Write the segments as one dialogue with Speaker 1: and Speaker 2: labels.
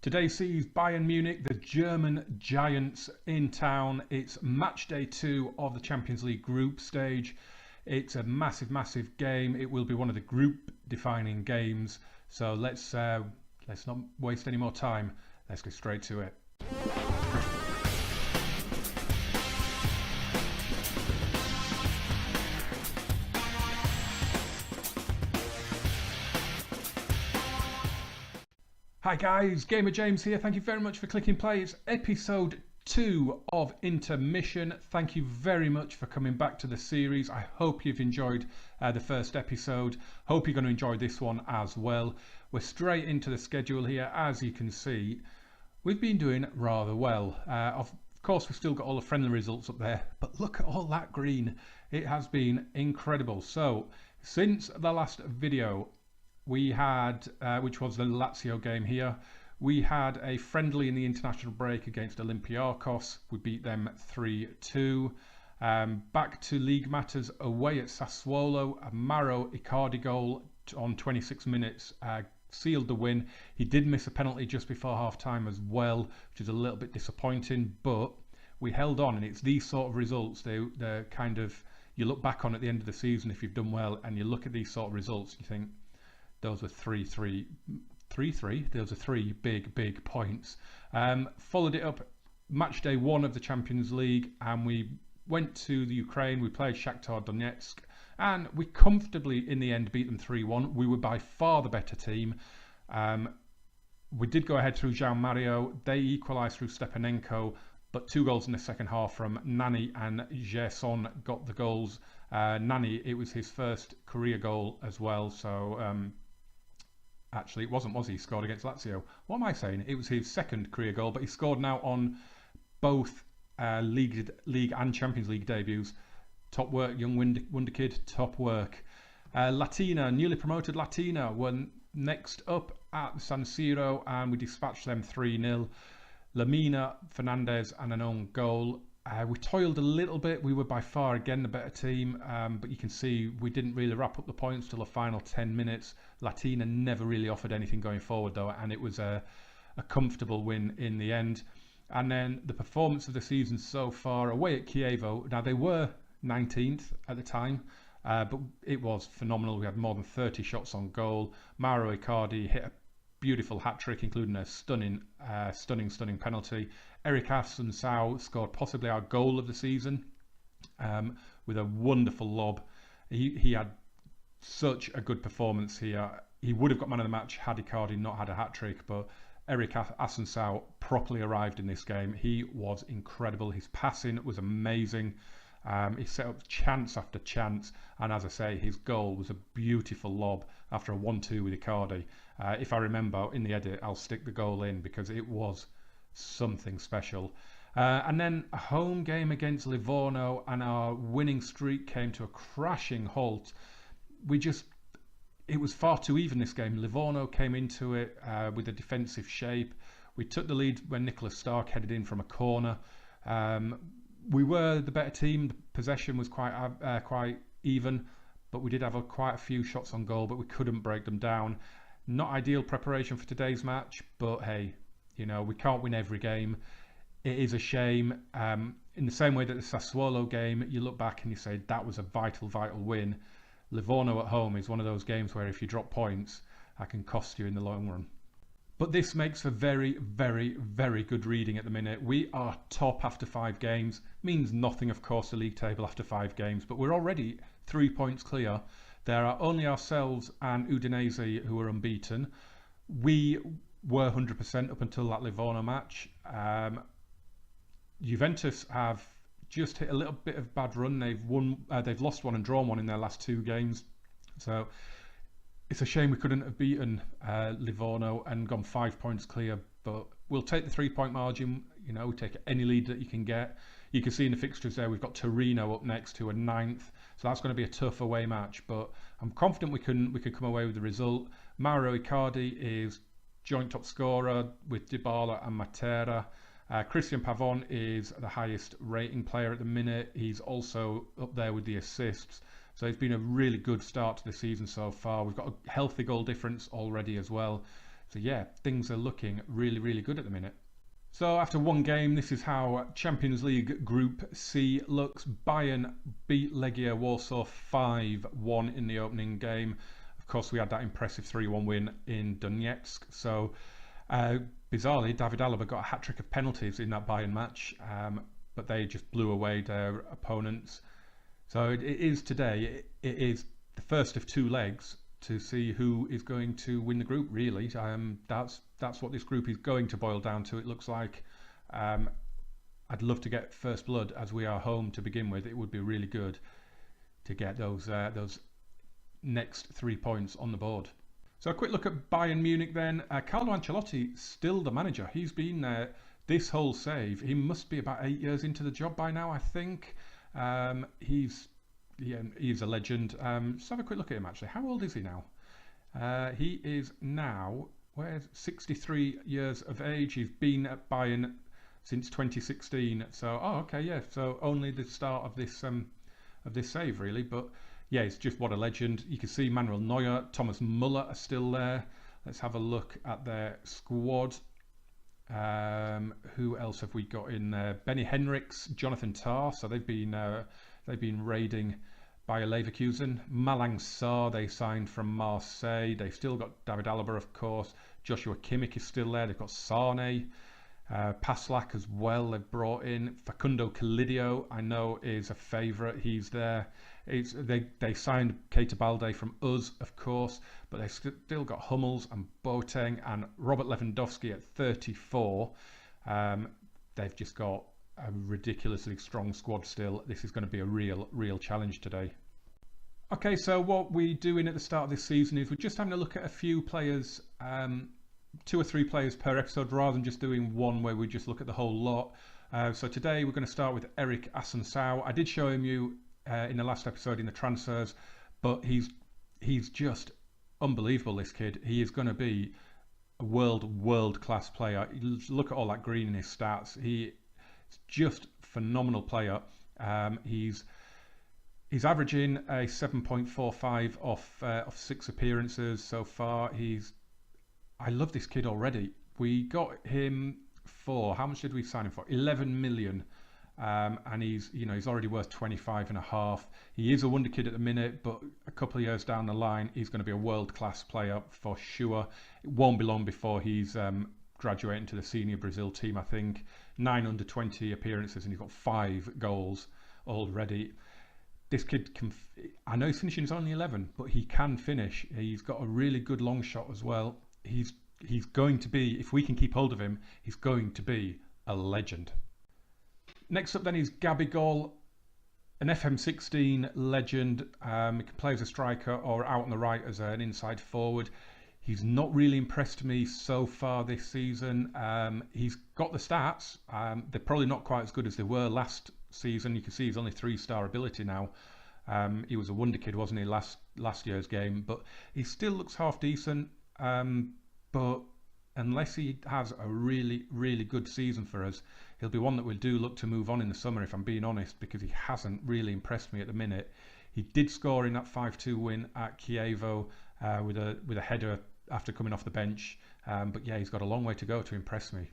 Speaker 1: Today sees Bayern Munich, the German giants, in town. It's match day 2 of the Champions League group stage. It's a massive game. It will be one of the group defining games. So let's not waste any more time. Let's go straight to it. Hi guys, Gamer James here. Thank you very much for clicking play. It's episode 2 of Intermission. Thank you very much for coming back to the series. I hope you've enjoyed the first episode. Hope you're going to enjoy this one as well. We're straight into the schedule here. As you can see, we've been doing rather well. Of course, we've still got all the friendly results up there, but look at all that green. It has been incredible. So, since the last video, we had, which was the Lazio game here, we had a friendly in the international break against Olympiacos. We beat them 3-2. Back to league matters, away at Sassuolo, a Mauro Icardi goal on 26 minutes sealed the win. He did miss a penalty just before half time as well, which is a little bit disappointing, but we held on, and it's these sort of results, they're kind of, you look back on at the end of the season if you've done well, and you look at these sort of results, you think, those were 3-3. Those are 3 big points. Followed it up match day 1 of the Champions League, and we went to the Ukraine. We played Shakhtar Donetsk, and we comfortably in the end beat them 3-1. We were by far the better team. We did go ahead through João Mario. They equalised through Stepanenko, but 2 goals in the second half from Nani and Gerson got the goals. Nani, it was his first career goal as well, so actually, it wasn't, was he? He scored against Lazio. What am I saying? It was his second career goal, but he scored now on both League and Champions League debuts. Top work, young wonder kid, top work. Latina, newly promoted Latina, were next up at San Siro, and we dispatched them 3-0. Lamina, Fernandez, and an own goal. We toiled a little bit. We were by far again the better team, but you can see we didn't really wrap up the points till the final 10 minutes. Latina never really offered anything going forward though, and it was a comfortable win in the end. And then the performance of the season so far, away at Chievo. Now they were 19th at the time, but it was phenomenal. We had more than 30 shots on goal. Mauro Icardi hit a beautiful hat-trick, including a stunning penalty. Eric Assunção scored possibly our goal of the season with a wonderful lob. He had such a good performance here. He would have got man of the match had Icardi not had a hat-trick, but Eric Assunção properly arrived in this game. He was incredible. His passing was amazing. He set up chance after chance, and as I say, his goal was a beautiful lob after a 1-2 with Icardi. If I remember in the edit, I'll stick the goal in because it was something special. And then a home game against Livorno, and our winning streak came to a crashing halt. It was far too even, this game. Livorno came into it with a defensive shape. We took the lead when Nicholas Stark headed in from a corner. We were the better team. The possession was quite even, but we did have quite a few shots on goal, but we couldn't break them down. Not ideal preparation for today's match, but hey, you know, we can't win every game. It is a shame. In the same way that the Sassuolo game, you look back and you say that was a vital win. Livorno at home is one of those games where if you drop points, that can cost you in the long run. But this makes for very good reading at the minute. We are top after 5 games. Means nothing, of course, the league table after 5 games, but we're already 3 points clear. There are only ourselves and Udinese who are unbeaten. We were 100% up until that Livorno match. Juventus have just hit a little bit of bad run. They've lost 1 and drawn 1 in their last 2 games. So it's a shame we couldn't have beaten Livorno and gone 5 points clear, but we'll take the 3-point margin. You know, we take any lead that you can get. You can see in the fixtures there, we've got Torino up next, who are 9th. So that's going to be a tough away match, but I'm confident we can come away with the result. Mauro Icardi is joint top scorer with Dybala and Matera. Christian Pavon is the highest rating player at the minute. He's also up there with the assists. So it's been a really good start to the season so far. We've got a healthy goal difference already as well. So yeah, things are looking really, really good at the minute. So after one game, this is how Champions League Group C looks. Bayern beat Legia Warsaw 5-1 in the opening game. Of course, we had that impressive 3-1 win in Donetsk. So bizarrely, David Alaba got a hat-trick of penalties in that Bayern match, but they just blew away their opponents. So it is today, it is the first of two legs to see who is going to win the group, really. That's what this group is going to boil down to, it looks like. I'd love to get first blood as we are home to begin with. It would be really good to get those next 3 points on the board. So a quick look at Bayern Munich then. Carlo Ancelotti, still the manager. He's been there this whole save. He must be about 8 years into the job by now, I think. He's a legend. Let's have a quick look at him actually. How old is he now? He is now 63 years of age. He's been at Bayern since 2016. So okay, yeah. So only the start of this save really, but yeah, it's just what a legend. You can see Manuel Neuer, Thomas Muller are still there. Let's have a look at their squad. Who else have we got in there? Benny Henrichs, Jonathan Tah. So they've been raiding Bayer Leverkusen. Malang Sarr they signed from Marseille. They've still got David Alaba, of course. Joshua Kimmich is still there. They've got Sane, Paslak as well. They've brought in Facundo Calidio. I know is a favourite. He's there. They signed Keita Balde from us, of course, but they've still got Hummels and Boateng and Robert Lewandowski at 34. They've just got a ridiculously strong squad still. This is going to be a real challenge today. Okay, so what we're doing at the start of this season is we're just having a look at a few players, 2 or 3 players per episode, rather than just doing one where we just look at the whole lot. So today we're going to start with Eric Assunção. I did show him you in the last episode in the transfers, but he's just unbelievable, this kid. He is going to be a world class player. Look at all that green in his stats. He's just phenomenal player. He's averaging a 7.45 off 6 appearances so far. I love this kid already. We got him for, how much did we sign him for? 11 million. And he's already worth 25.5. He is a wonder kid at the minute, but a couple of years down the line, he's going to be a world-class player for sure. It won't be long before he's graduating to the senior Brazil team, I think. 9 under 20 appearances, and he's got 5 goals already. This kid can, I know he's finishing, he's only 11, but he can finish. He's got a really good long shot as well. He's going to be, if we can keep hold of him, he's going to be a legend. Next up then is Gabigol, an FM16 legend. He can play as a striker or out on the right as an inside forward. He's not really impressed me so far this season. He's got the stats. They're probably not quite as good as they were last season. You can see he's only 3-star ability now. He was a wonder kid, wasn't he, last year's game? But he still looks half decent. But unless he has a really good season for us, he'll be one that we'll do look to move on in the summer, if I'm being honest, because he hasn't really impressed me at the minute. He did score in that 5-2 win at Chievo with a header after coming off the bench. But yeah, he's got a long way to go to impress me.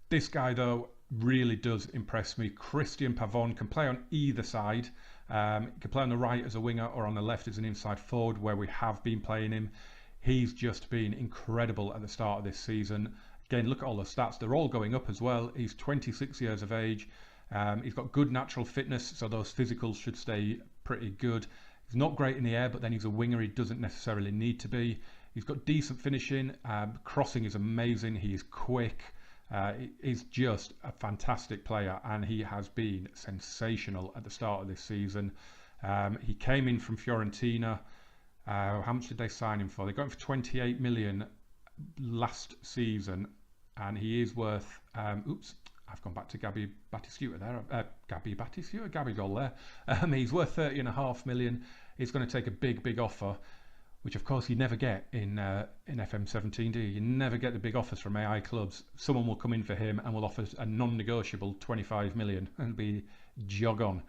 Speaker 1: This guy, though, really does impress me. Christian Pavon can play on either side. He can play on the right as a winger or on the left as an inside forward, where we have been playing him. He's just been incredible at the start of this season. Again, look at all the stats. They're all going up as well. He's 26 years of age. He's got good natural fitness, so those physicals should stay pretty good. He's not great in the air, but then he's a winger. He doesn't necessarily need to be. He's got decent finishing. Crossing is amazing. He is quick. He's just a fantastic player, and he has been sensational at the start of this season. He came in from Fiorentina. How much did they sign him for? They got him for 28 million last season, and he is worth I've gone back to Gabigol there. He's worth 30.5 million. He's going to take a big offer, which of course you never get in FM17, do you? You never get the big offers from AI clubs. Someone will come in for him and will offer a non-negotiable 25 million and be jog on.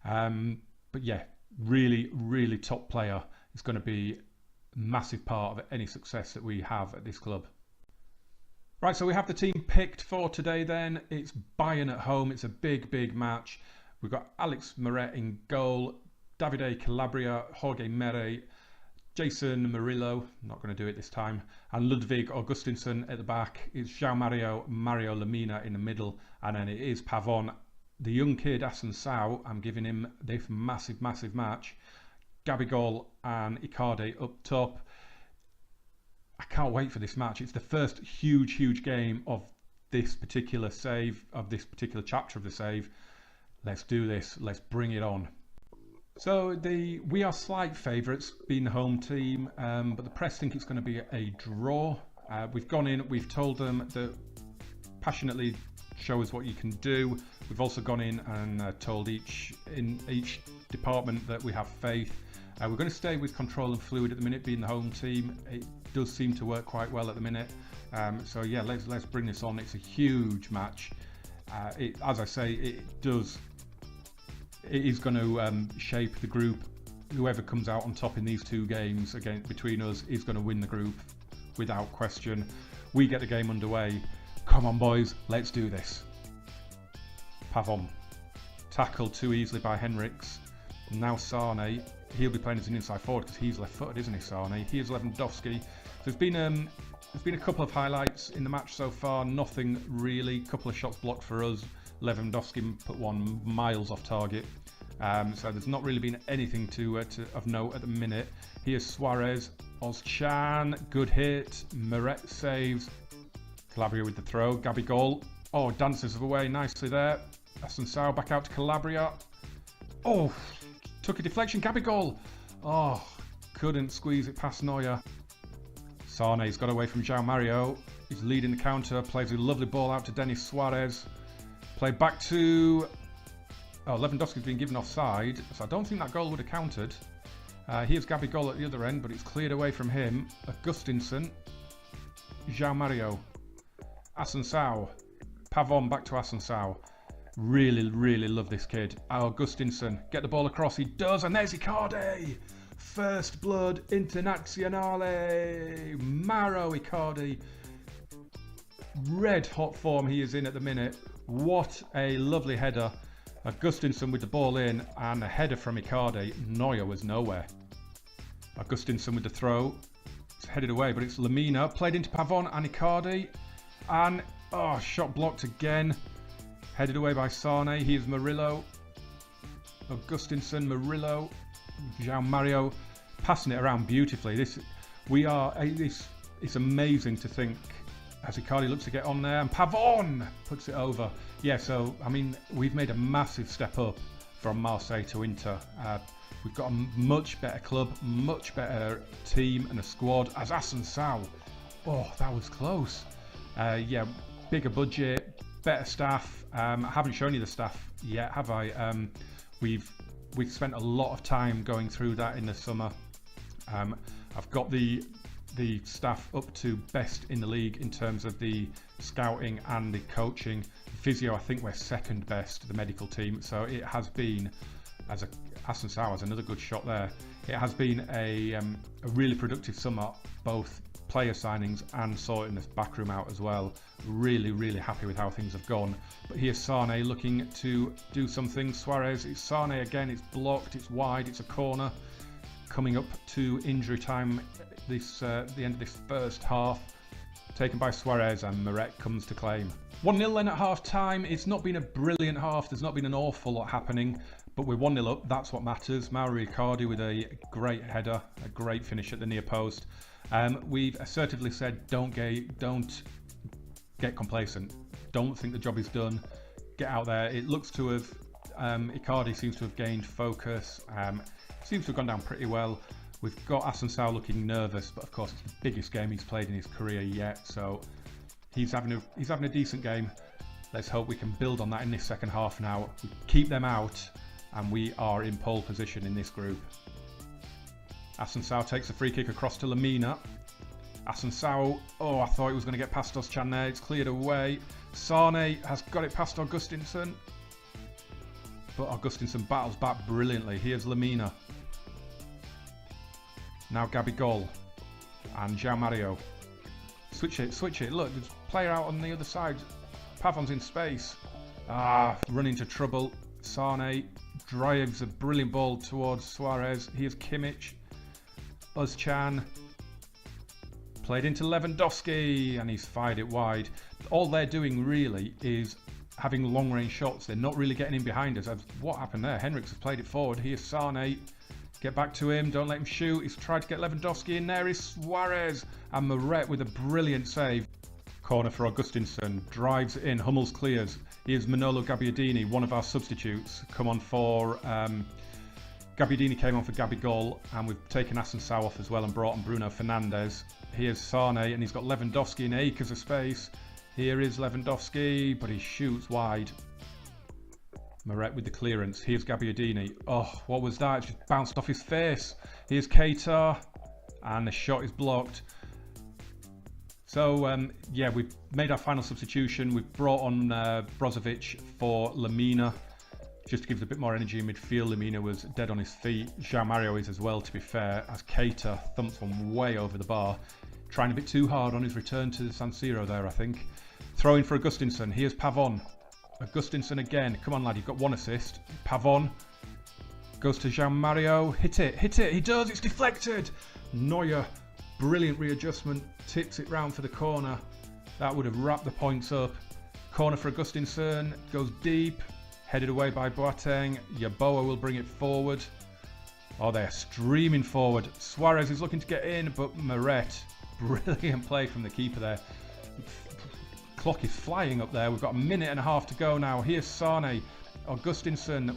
Speaker 1: But yeah, really top player. It's going to be massive part of any success that we have at this club. Right, so we have the team picked for today then. It's Bayern at home. It's a big match. We've got Alex Meret in goal, Davide Calabria, Jorge Mere, Jason Murillo, not going to do it this time, and Ludwig Augustinsson at the back. It's João Mario Lemina in the middle, and then it is Pavon, the young kid, Assunção. I'm giving him this massive match. Gabigol and Icardi up top. I can't wait for this match. It's the first huge game of this particular save, of this particular chapter of the save. Let's do this. Let's bring it on. So we are slight favourites, being the home team, but the press think it's going to be a draw. We've gone in, we've told them that passionately show us what you can do. We've also gone in and told each department that we have faith. We're going to stay with control and fluid at the minute, being the home team. It does seem to work quite well at the minute. So yeah, let's bring this on. It's a huge match. As I say, it is going to shape the group. Whoever comes out on top in these two games between us is going to win the group without question. We get the game underway. Come on, boys, let's do this. Pavon, tackled too easily by Henriks. Now Sane. He'll be playing as an inside forward because he's left-footed, isn't he, Sane? Here's Lewandowski. There's been a couple of highlights in the match so far. Nothing really. Couple of shots blocked for us. Lewandowski put one miles off target. So there's not really been anything of note at the minute. Here's Suarez. Ozcan, good hit. Meret saves. Calabria with the throw. Gabigol. Oh, dances away nicely there. Assunção back out to Calabria. Oh, took a deflection. Gabigol. Oh, couldn't squeeze it past Neuer. Sane's got away from João Mario. He's leading the counter. Plays a lovely ball out to Denis Suarez. Play back to... Oh, Lewandowski's been given offside, so I don't think that goal would have counted. Here's Gabigol at the other end, but it's cleared away from him. Augustinsson. João Mario. Assunção. Pavon back to Assunção. Really love this kid. Augustinsson. Get the ball across. He does, and there's Icardi. First blood internazionale. Mauro Icardi. Red hot form he is in at the minute. What a lovely header. Augustinsson with the ball in, and a header from Icardi. Neuer was nowhere. Augustinsson with the throw. It's headed away, but it's Lemina. Played into Pavon and Icardi. And, oh, shot blocked again. Headed away by Sane. Here's Murillo. Augustinsson, Murillo. João Mario. Passing it around beautifully. It's amazing to think as Icardi looks to get on there, and Pavon puts it over. Yeah, so, I mean, we've made a massive step up from Marseille to Inter. We've got a much better club, much better team and a squad. As Assunção, oh, that was close. Yeah, bigger budget, better staff. I haven't shown you the staff yet, have I? We've spent a lot of time going through that in the summer. I've got the staff up to best in the league in terms of the scouting and the coaching. Physio, I think we're second best, the medical team. So it has been, Assunção has another good shot there. It has been a really productive summer, both player signings and sorting this backroom out as well. Really happy with how things have gone. But here's Sane looking to do something. Suarez, it's Sane again. It's blocked. It's wide. It's a corner. Coming up to injury time. The end of this first half, taken by Suarez, and Meret comes to claim. 1-0 then at half time. It's not been a brilliant half. There's not been an awful lot happening, but we're 1-0 up. That's what matters. Mauro Icardi with a great header, a great finish at the near post. We've assertively said don't get complacent. Don't think the job is done. Get out there. It looks to have Icardi seems to have gained focus. Seems to have gone down pretty well. We've got Assunção looking nervous, but of course it's the biggest game he's played in his career yet, so he's having a decent game. Let's hope we can build on that in this second half now. We keep them out, and we are in pole position in this group. Assunção takes a free kick across to Lemina. Assunção, oh, I thought he was going to get past Ozcan there. It's cleared away. Sane has got it past Augustinsson, but Augustinsson battles back brilliantly. Here's Lemina. Now Gabigol. And João Mario. Switch it, switch it. Look, there's a player out on the other side. Pavon's in space. Run into trouble. Sane drives a brilliant ball towards Suarez. Here's Kimmich. Özcan. Played into Lewandowski, and he's fired it wide. All they're doing really is having long-range shots. They're not really getting in behind us. What happened there? Henriks has played it forward. Here's Sane. Get back to him. Don't let him shoot. He's tried to get Lewandowski in there. Is Suarez. And Meret with a brilliant save. Corner for Augustinsson. Drives it in. Hummels clears. Here's Manolo Gabbiadini, one of our substitutes. Come on for... Gabbiadini came on for Gabigol, and we've taken Asensao off as well and brought on Bruno Fernandes. Here's Sane, and he's got Lewandowski in acres of space. Here is Lewandowski, but he shoots wide. Meret with the clearance. Here's Gabbiadini. Oh, what was that? It just bounced off his face. Here's Keita, and the shot is blocked. So, yeah, we've made our final substitution. We've brought on Brozovic for Lemina, just to give us a bit more energy in midfield. Lemina was dead on his feet. João Mario is as well, to be fair, as Keita thumps one way over the bar. Trying a bit too hard on his return to San Siro there, I think. Throwing for Augustinsson. Here's Pavon. Augustinsson again. Come on, lad, you've got one assist. Pavon goes to João Mario. Hit it, hit it. He does. It's deflected. Neuer, brilliant readjustment. Tips it round for the corner. That would have wrapped the points up. Corner for Augustinsson. Goes deep. Headed away by Boateng. Yeboah will bring it forward. Oh, they're streaming forward. Suarez is looking to get in, but Meret. Brilliant play from the keeper there. Clock is flying up there. We've got a minute and a half to go now. Here's Sane. Augustinsson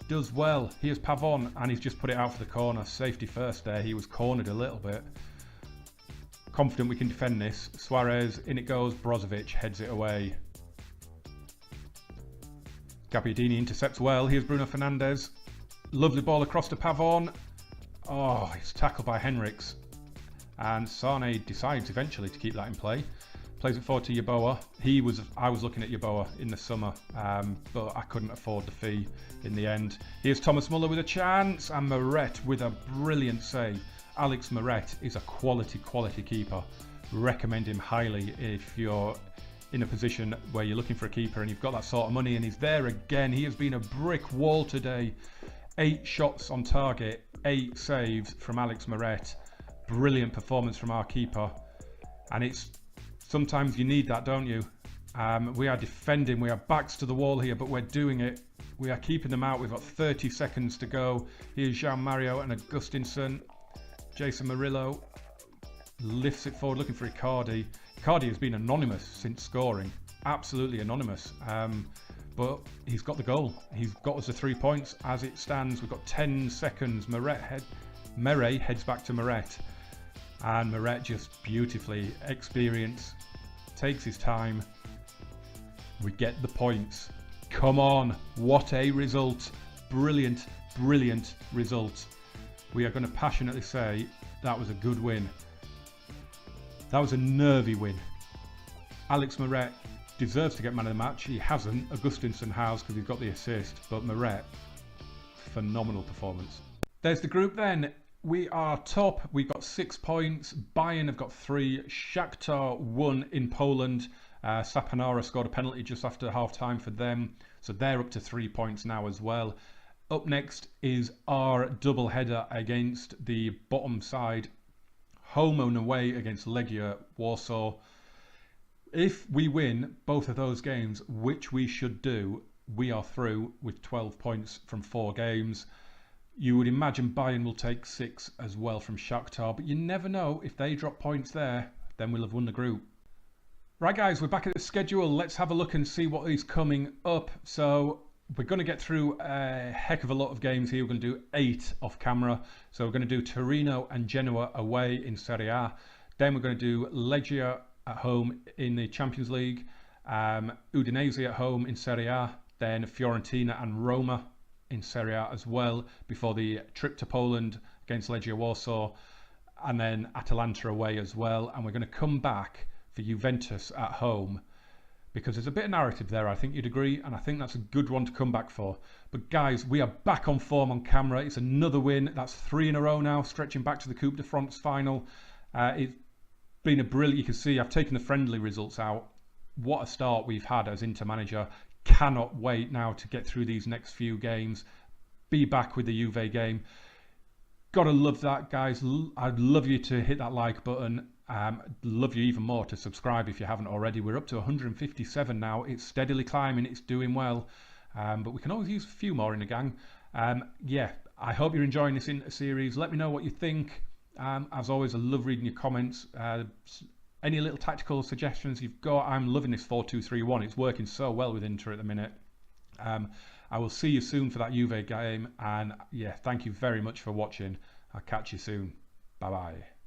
Speaker 1: does well. Here's Pavon, and he's just put it out for the corner. Safety first there. He was cornered a little bit. Confident we can defend this. Suarez, in it goes. Brozovic heads it away. Gabbiadini intercepts well. Here's Bruno Fernandes. Lovely ball across to Pavon. Oh, he's tackled by Henriks. And Sane decides eventually to keep that in play. Plays it forward to Yeboah. I was looking at Yeboah in the summer, but I couldn't afford the fee in the end. Here's Thomas Muller with a chance, and Meret with a brilliant save. Alex Meret is a quality keeper. Recommend him highly if you're in a position where you're looking for a keeper and you've got that sort of money. And he's there again. He has been a brick wall today. 8 shots on target, 8 saves from Alex Meret. Brilliant performance from our keeper. And it's sometimes you need that, don't you? We are defending, we are backs to the wall here, but we're doing it. We are keeping them out. We've got 30 seconds to go. Here's João Mario and Augustinsson. Jason Murillo lifts it forward, looking for Icardi. Icardi has been anonymous since scoring. Absolutely anonymous. But he's got the goal. He's got us the 3 points. As it stands, we've got 10 seconds. Meret heads back to Meret. And Meret just beautifully experienced. Takes his time. We get the points. Come on. What a result. Brilliant, brilliant result. We are going to passionately say that was a good win. That was a nervy win. Alex Meret deserves to get man of the match. He hasn't. Augustinsson has because he's got the assist. But Meret, phenomenal performance. There's the group then. We are top. We've got 6 points. Bayern have got 3. Shakhtar won in Poland. Saponara scored a penalty just after half-time for them. So they're up to 3 points now as well. Up next is our double header against the bottom side. Home and away against Legia Warsaw. If we win both of those games, which we should do, we are through with 12 points from 4 games. You would imagine Bayern will take 6 as well from Shakhtar, but you never know. If they drop points there, then we'll have won the group. Right guys, we're back at the schedule. Let's have a look and see what is coming up. So we're going to get through a heck of a lot of games here. We're going to do 8 off camera. So we're going to do Torino and Genoa away in Serie A. Then we're going to do Legia at home in the Champions League. Udinese at home in Serie A. Then Fiorentina and Roma in Serie A as well before the trip to Poland against Legia Warsaw. And then Atalanta away as well. And we're going to come back for Juventus at home, because there's a bit of narrative there, I think you'd agree, and I think that's a good one to come back for. But guys, we are back on form on camera. It's another win. That's 3 in a row now, stretching back to the Coupe de France final. It's been a brilliant. You can see I've taken the friendly results out. What a start we've had as Inter manager. Cannot wait now to get through these next few games. Be back with the Juve game. Gotta love that, guys. I'd love you to hit that like button. Love you even more to subscribe if you haven't already. We're up to 157 now. It's steadily climbing. It's doing well. But we can always use a few more in the gang. Yeah, I hope you're enjoying this series. Let me know what you think. As always, I love reading your comments. Any little tactical suggestions you've got. I'm loving this 4-2-3-1. It's working so well with Inter at the minute. I will see you soon for that Juve game. And yeah, thank you very much for watching. I'll catch you soon. Bye bye.